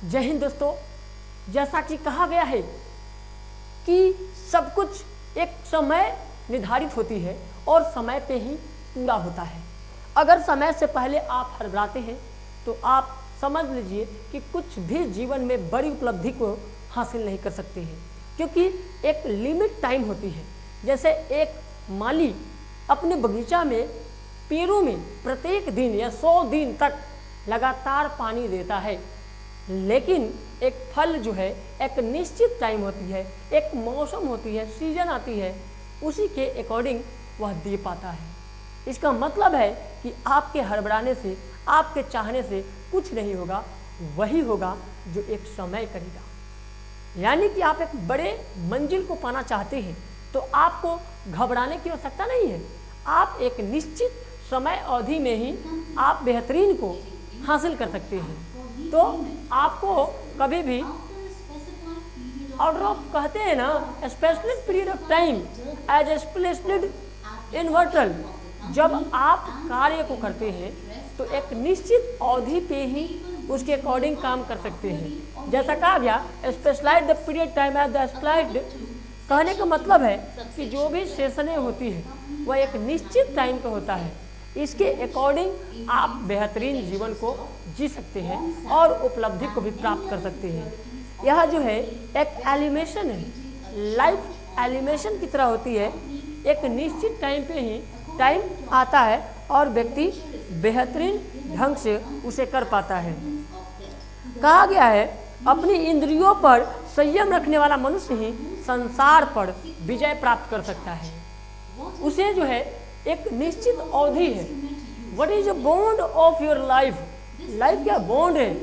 जय हिंद दोस्तों। जैसा कि कहा गया है कि सब कुछ एक समय निर्धारित होती है और समय पे ही पूरा होता है। अगर समय से पहले आप हड़बड़ाते हैं तो आप समझ लीजिए कि कुछ भी जीवन में बड़ी उपलब्धि को हासिल नहीं कर सकते हैं, क्योंकि एक लिमिट टाइम होती है। जैसे एक माली अपने बगीचा में पेड़ों में प्रत्येक दिन या 100 दिन तक लगातार पानी देता है, लेकिन एक फल जो है एक निश्चित टाइम होती है, एक मौसम होती है, सीजन आती है, उसी के अकॉर्डिंग वह दे पाता है। इसका मतलब है कि आपके हड़बड़ाने से, आपके चाहने से कुछ नहीं होगा, वही होगा जो एक समय करेगा। यानी कि आप एक बड़े मंजिल को पाना चाहते हैं तो आपको घबराने की आवश्यकता नहीं है। आप एक निश्चित समय अवधि में ही आप बेहतरीन को हासिल कर सकते हैं। तो आपको कभी भी आउट ऑफ कहते हैं ना, specific period of time as a splitted interval, जब आप कार्य को करते हैं तो एक निश्चित अवधि पे ही उसके अकॉर्डिंग काम कर सकते हैं। जैसा कहा गया specialise the period time as the specialised, कहने का मतलब है कि जो भी सेशनें होती है वह एक निश्चित टाइम का होता है। इसके अकॉर्डिंग आप बेहतरीन जीवन को जी सकते हैं और उपलब्धि को भी प्राप्त कर सकते हैं। यह जो है एक एलिमेशन है, लाइफ एलिमेशन की तरह होती है। एक निश्चित टाइम पे ही टाइम आता है और व्यक्ति बेहतरीन ढंग से उसे कर पाता है। कहा गया है अपनी इंद्रियों पर संयम रखने वाला मनुष्य ही संसार पर विजय प्राप्त कर सकता है। उसे जो है एक निश्चित अवधि है। What is the bond of your life? Life क्या बॉन्ड है,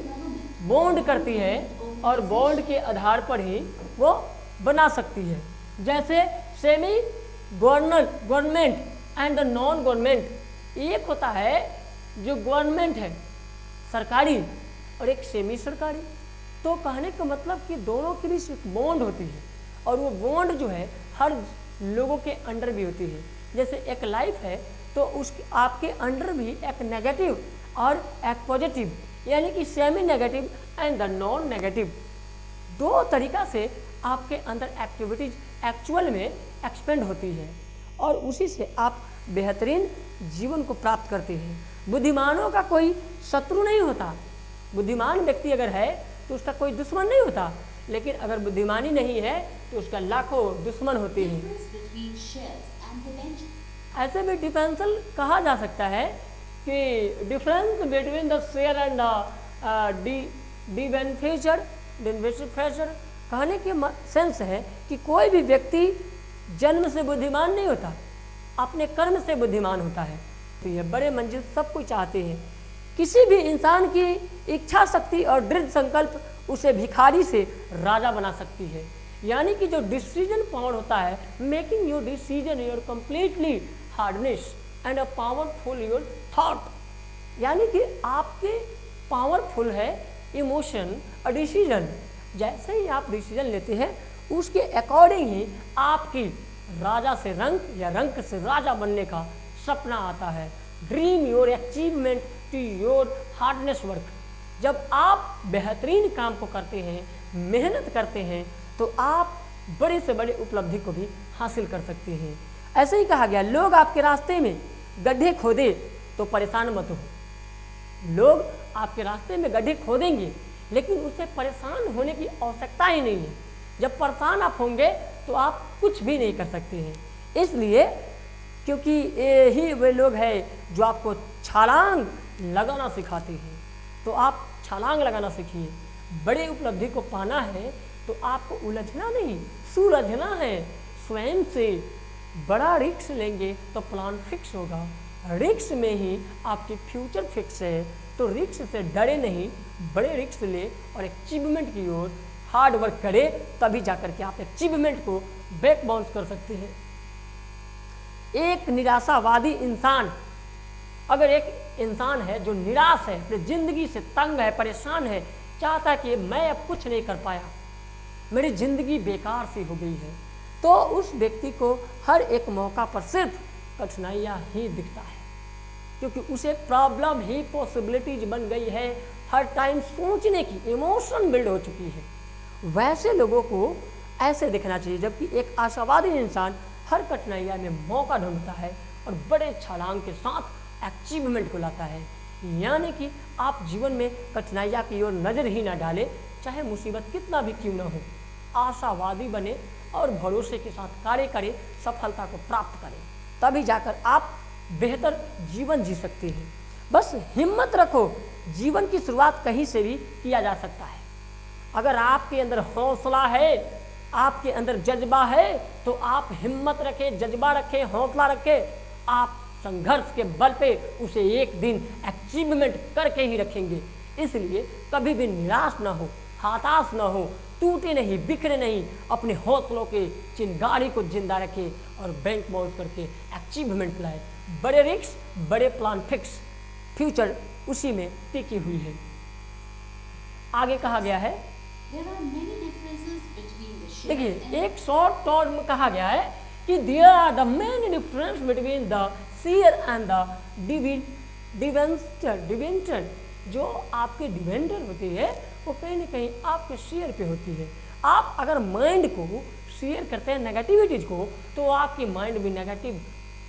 बॉन्ड करती है और बॉन्ड के आधार पर ही वो बना सकती है। जैसे semi government and the non government, एक होता है जो गवर्नमेंट है सरकारी और एक सेमी सरकारी। तो कहने का मतलब कि दोनों के बीच एक बॉन्ड होती है और वो बॉन्ड जो है हर लोगों के अंडर भी होती है। जैसे एक लाइफ है तो उसके आपके अंडर भी एक नेगेटिव और एक पॉजिटिव, यानी कि semi negative and the non negative, दो तरीका से आपके अंदर एक्टिविटीज एक्चुअल में एक्सपेंड होती है और उसी से आप बेहतरीन जीवन को प्राप्त करते हैं। बुद्धिमानों का कोई शत्रु नहीं होता। बुद्धिमान व्यक्ति अगर है तो उसका कोई दुश्मन नहीं होता, लेकिन अगर बुद्धिमानी नहीं है तो उसका लाखों दुश्मन होते हैं। ऐसे भी डिफरेंशियल कहा जा सकता है कि difference between the share and D beneficiary, कहने के सेंस है कि कोई भी व्यक्ति जन्म से बुद्धिमान नहीं होता, अपने कर्म से बुद्धिमान होता है। तो ये बड़े मंजिल सब कोई चाहते हैं। किसी भी इंसान की इच्छा शक्ति और दृढ़ संकल्प उसे भिखारी से राजा बना सकती है। यानी कि जो डिसीजन पावर होता है, making your decision your completely hardness and a powerful your thought, यानी कि आपके पावरफुल है इमोशन और डिसीजन। जैसे ही आप डिसीजन लेते हैं उसके अकॉर्डिंग ही आपकी राजा से रंक या रंक से राजा बनने का सपना आता है। Dream your achievement to your hardness work. जब आप बेहतरीन काम को करते हैं, मेहनत करते हैं, तो आप बड़े से बड़े उपलब्धि को भी हासिल कर सकते हैं। ऐसे ही कहा गया, लोग आपके रास्ते में गड्ढे खोदे तो परेशान मत हो। लोग आपके रास्ते में गड्ढे खोदेंगे, लेकिन उससे परेशान होने की आवश्यकता ही नहीं है। जब परेशान आप होंगे तो आप कुछ भी नहीं कर सकते हैं। इसलिए क्योंकि यही वे लोग हैं जो आपको छलांग लगाना सिखाते हैं, तो आप छलांग लगाना सीखिए। बड़े उपलब्धि को पाना है तो आपको उलझना नहीं, सुलझना है। स्वयं से बड़ा रिस्क लेंगे तो प्लान फिक्स होगा। रिस्क में ही आपकी फ्यूचर फिक्स है। तो रिस्क से डरे नहीं, बड़े रिस्क ले और अचीवमेंट की ओर हार्ड वर्क करें, तभी जाकर के आप अचीवमेंट को बैक बाउंस कर सकते हैं। एक निराशावादी इंसान, अगर एक इंसान है जो निराश है, अपनी जिंदगी से तंग है, परेशान है, चाहता है कि मैं अब कुछ नहीं कर पाया, मेरी जिंदगी बेकार सी हो गई है, तो उस व्यक्ति को हर एक मौका पर सिर्फ कठिनाइयाँ ही दिखता है, क्योंकि उसे प्रॉब्लम ही पॉसिबिलिटीज बन गई है, हर टाइम सोचने की इमोशन बिल्ड हो चुकी है, वैसे लोगों को ऐसे दिखना चाहिए। जबकि एक आशावादी इंसान हर कठिनाइयों में मौका ढूंढता है और बड़े छलांग के साथ अचीवमेंट को लाता है। यानी कि आप जीवन में कठिनाइयों की ओर नज़र ही ना डालें, चाहे मुसीबत कितना भी क्यों ना हो। आशावादी बने और भरोसे के साथ कार्य करें, सफलता को प्राप्त करें, तभी जाकर आप बेहतर जीवन जी सकते हैं। बस हिम्मत रखो, जीवन की शुरुआत कहीं से भी किया जा सकता है। अगर आपके अंदर हौसला है, आपके अंदर जज्बा है, तो आप हिम्मत रखें, जज्बा रखें, हौसला रखें, आप संघर्ष के बल पे उसे एक दिन अचीवमेंट करके ही रखेंगे। इसलिए कभी भी निराश ना हो, हताश ना हो, टूटे नहीं, बिखरे नहीं, अपने हौसलों के चिंगारी को जिंदा रखें और बैंक बाउंस करके अचीवमेंट लाए। बड़े रिस्क, बड़े प्लान फिक्स, फ्यूचर उसी में टिकी हुई है। आगे कहा गया है, देखिए एक शॉर्ट टर्म में कहा गया है कि there are the many difference between the share and the debenture. जो आपके डिवेंचर होती है वो कहीं ना कहीं आपके शेयर पे होती है। आप अगर माइंड को शेयर करते हैं नेगेटिविटीज को, तो आपकी माइंड भी नेगेटिव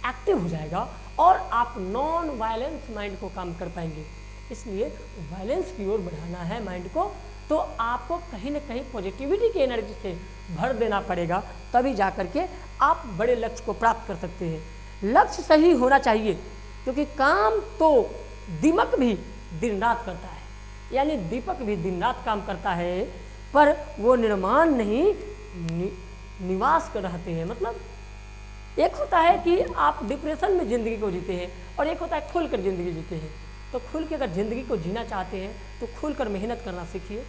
एक्टिव हो जाएगा और आप नॉन वायलेंस माइंड को काम कर पाएंगे। इसलिए वायलेंस की ओर बढ़ाना है माइंड को, तो आपको कहीं ना कहीं पॉजिटिविटी की एनर्जी से भर देना पड़ेगा, तभी जाकर के आप बड़े लक्ष्य को प्राप्त कर सकते हैं। लक्ष्य सही होना चाहिए, क्योंकि काम तो दिमाग भी दिन रात करता है, यानी दीपक भी दिन रात काम करता है, पर वो निर्माण नहीं निवास कर रहते हैं। मतलब एक होता है कि आप डिप्रेशन में ज़िंदगी को जीते हैं और एक होता है खुलकर ज़िंदगी जीते हैं। तो खुल के अगर ज़िंदगी को जीना चाहते हैं तो खुलकर मेहनत करना सीखिए।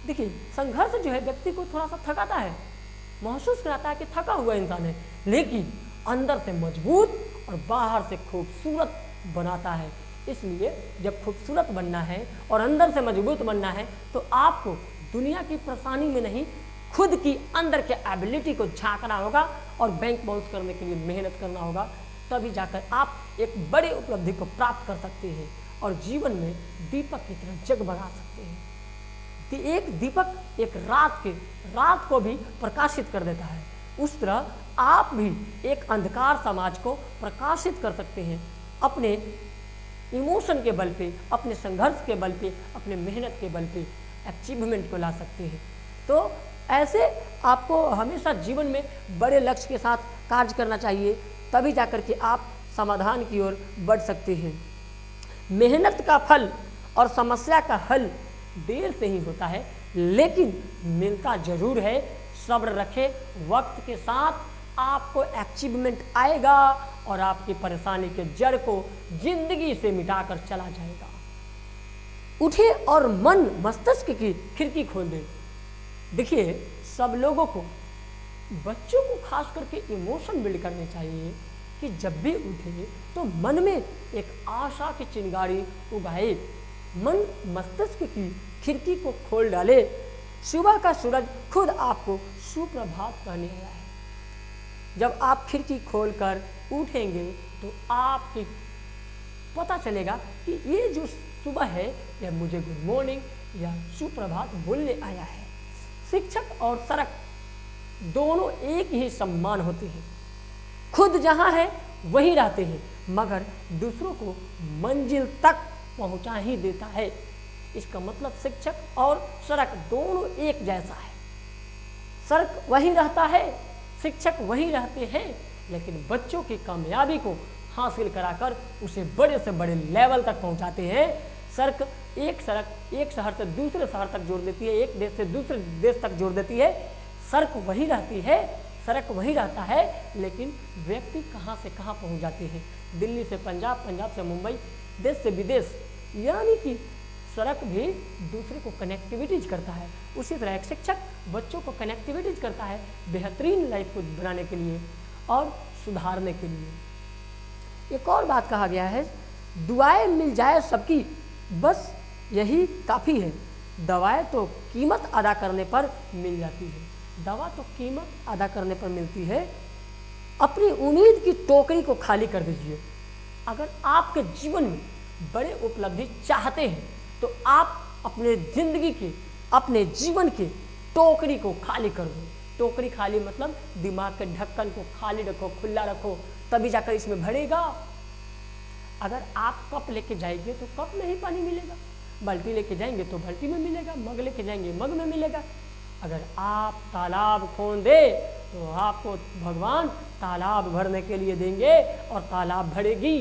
देखिए संघर्ष जो है व्यक्ति को थोड़ा सा थकाता है, महसूस कराता है कि थका हुआ इंसान है, लेकिन अंदर से मजबूत और बाहर से खूबसूरत बनाता है। इसलिए जब खूबसूरत बनना है और अंदर से मजबूत बनना है तो आपको दुनिया की परेशानी में नहीं, खुद की अंदर के एबिलिटी को झांकना होगा और बैंक बाउंस करने के लिए मेहनत करना होगा, तभी जाकर आप एक बड़ी उपलब्धि को प्राप्त कर सकते हैं और जीवन में दीपक की तरह जगमगा सकते हैं। एक दीपक एक रात को भी प्रकाशित कर देता है, उस तरह आप भी एक अंधकार समाज को प्रकाशित कर सकते हैं। अपने इमोशन के बल पे, अपने संघर्ष के बल पे, अपने मेहनत के बल पे अचीवमेंट को ला सकते हैं। तो ऐसे आपको हमेशा जीवन में बड़े लक्ष्य के साथ कार्य करना चाहिए, तभी जाकर के आप समाधान की ओर बढ़ सकते हैं। मेहनत का फल और समस्या का हल देर से ही होता है, लेकिन मिलता जरूर है। सब्र रखें, वक्त के साथ आपको अचीवमेंट आएगा और आपकी परेशानी के जड़ को जिंदगी से मिटाकर चला जाएगा। उठे और मन मस्तिष्क की खिड़की खोल दे। देखिए सब लोगों को, बच्चों को खास करके इमोशन बिल्ड करने चाहिए कि जब भी उठे तो मन में एक आशा की चिंगारी उगाए, मन मस्तिष्क की खिड़की को खोल डाले। सुबह का सूरज खुद आपको सुप्रभात कहने आया है। जब आप खिड़की खोलकर उठेंगे तो आपकी पता चलेगा कि ये जो सुबह है यह मुझे गुड मॉर्निंग या सुप्रभात बोलने आया है। शिक्षक और सड़क दोनों एक ही सम्मान होते हैं। खुद जहाँ है वहीं रहते हैं, मगर दूसरों को मंजिल तक पहुँचा ही देता है। इसका मतलब शिक्षक और सड़क दोनों एक जैसा है। सड़क वहीं रहता है, शिक्षक वहीं रहते हैं, लेकिन बच्चों की कामयाबी को हासिल कराकर उसे बड़े से बड़े लेवल तक पहुंचाते हैं। सड़क एक शहर से दूसरे शहर तक जोड़ देती है, एक देश से दूसरे देश तक जोड़ देती है। सड़क वही रहती है, सड़क वही रहता है, लेकिन व्यक्ति कहाँ से कहाँ पहुंच जाते हैं। दिल्ली से पंजाब, पंजाब से मुंबई, देश से विदेश। यानी कि सड़क भी दूसरे को कनेक्टिविटीज करता है। उसी तरह एक शिक्षक बच्चों को कनेक्टिविटीज करता है बेहतरीन लाइफ को बनाने के लिए और सुधारने के लिए। एक और बात कहा गया है, दुआएं मिल जाए सबकी, बस यही काफ़ी है। दवाएं तो कीमत अदा करने पर मिल जाती है। दवा तो कीमत अदा करने पर मिलती है। अपनी उम्मीद की टोकरी को खाली कर दीजिए। अगर आपके जीवन में बड़े उपलब्धि चाहते हैं तो आप अपने जिंदगी के, अपने जीवन के टोकरी को खाली कर दो। टोकरी खाली मतलब दिमाग के ढक्कन को खाली रखो, खुला रखो, तभी जाकर इसमें भरेगा। अगर आप कप लेके जाएंगे तो कप में ही पानी मिलेगा, बाल्टी लेके जाएंगे तो बाल्टी में मिलेगा, मग लेके जाएंगे मग में मिलेगा। अगर आप तालाब खोद दे तो आपको भगवान तालाब भरने के लिए देंगे और तालाब भरेगी।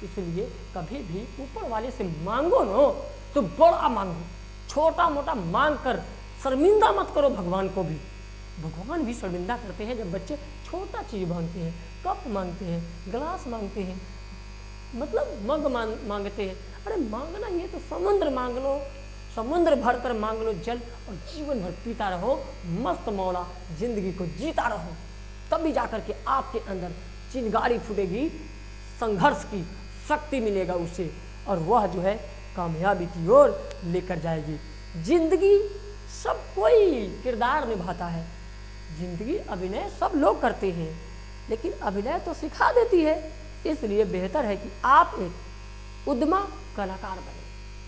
इसलिए कभी भी ऊपर वाले से मांगो ना तो बड़ा मांगो, छोटा मोटा मांग कर शर्मिंदा मत करो भगवान को भी। भगवान भी शर्मिंदा करते हैं जब बच्चे छोटा चीज़ मांगते हैं, कप मांगते हैं, गिलास मांगते हैं, मतलब मग मांगते हैं। अरे मांगना ही है तो समुद्र मांग लो, समुद्र भर कर मांग लो जल, और जीवन भर पीता रहो, मस्त मौला जिंदगी को जीता रहो। तभी जाकर के आपके अंदर चिंगारी फूटेगी, संघर्ष की शक्ति मिलेगा उसे, और वह जो है कामयाबी की ओर लेकर जाएगी। जिंदगी सब कोई किरदार निभाता है, जिंदगी अभिनय सब लोग करते हैं, लेकिन अभिनय तो सिखा देती है। इसलिए बेहतर है कि आप एक उद्यमा कलाकार बने,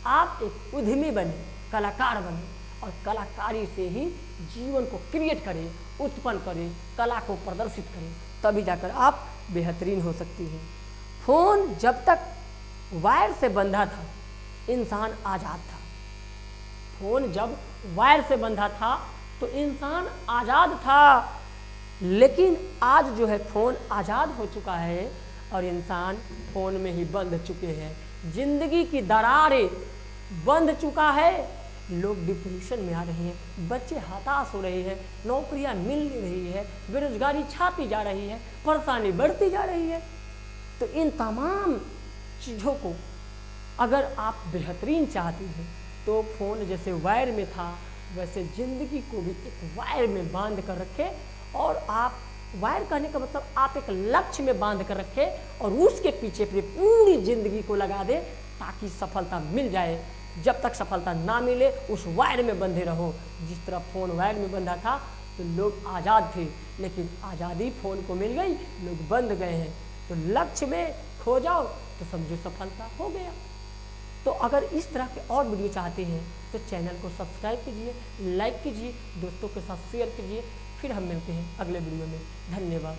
आप एक उद्यमी बने, कलाकार बने, और कलाकारी से ही जीवन को क्रिएट करें, उत्पन्न करें, कला को प्रदर्शित करें, तभी जाकर आप बेहतरीन हो सकती हैं। फोन जब तक वायर से बंधा था इंसान आज़ाद था। फोन जब वायर से बंधा था तो इंसान आज़ाद था, लेकिन आज जो है फोन आज़ाद हो चुका है और इंसान फोन में ही बंध चुके हैं। जिंदगी की दरारें बंध चुका है, लोग डिप्रेशन में आ रहे हैं, बच्चे हताश हो रहे हैं, नौकरियां मिल नहीं रही है, बेरोजगारी छाती जा रही है, परेशानी बढ़ती जा रही है। तो इन तमाम चीज़ों को अगर आप बेहतरीन चाहती हैं तो फोन जैसे वायर में था वैसे जिंदगी को भी एक वायर में बांध कर रखें, और आप वायर कहने का मतलब आप एक लक्ष्य में बांध कर रखें और उसके पीछे अपनी पूरी जिंदगी को लगा दें ताकि सफलता मिल जाए। जब तक सफलता ना मिले उस वायर में बंधे रहो। जिस तरह फोन वायर में बंधा था तो लोग आज़ाद थे, लेकिन आज़ादी फोन को मिल गई, लोग बंध गए हैं। तो लक्ष्य में खो जाओ तो समझो सफलता हो गया। तो अगर इस तरह के और वीडियो चाहते हैं तो चैनल को सब्सक्राइब कीजिए, लाइक कीजिए, दोस्तों के साथ शेयर कीजिए। फिर हम मिलते हैं अगले वीडियो में। धन्यवाद।